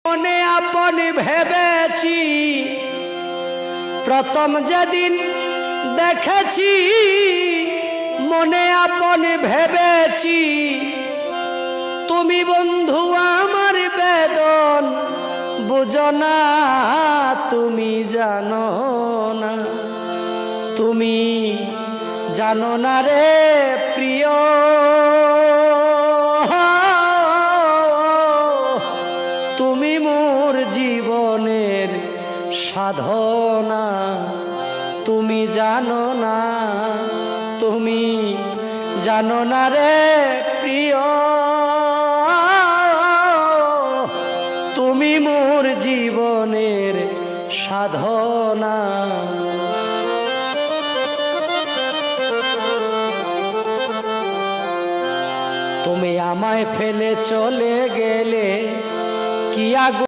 মনে আপন ভেবেছি প্রথম যেদিন দেখেছি, মনে আপন ভেবেছি তুমি বন্ধু আমার বেদন বুঝো না, তুমি জানো না, তুমি জানো না রে প্রিয়, তুমি মোর জীবনের সাধনা, তুমি জানো না, তুমি জানো না রে প্রিয়, তুমি মোর জীবনের সাধনা। তুমি আমায় ফেলে চলে গেলে কি আগুন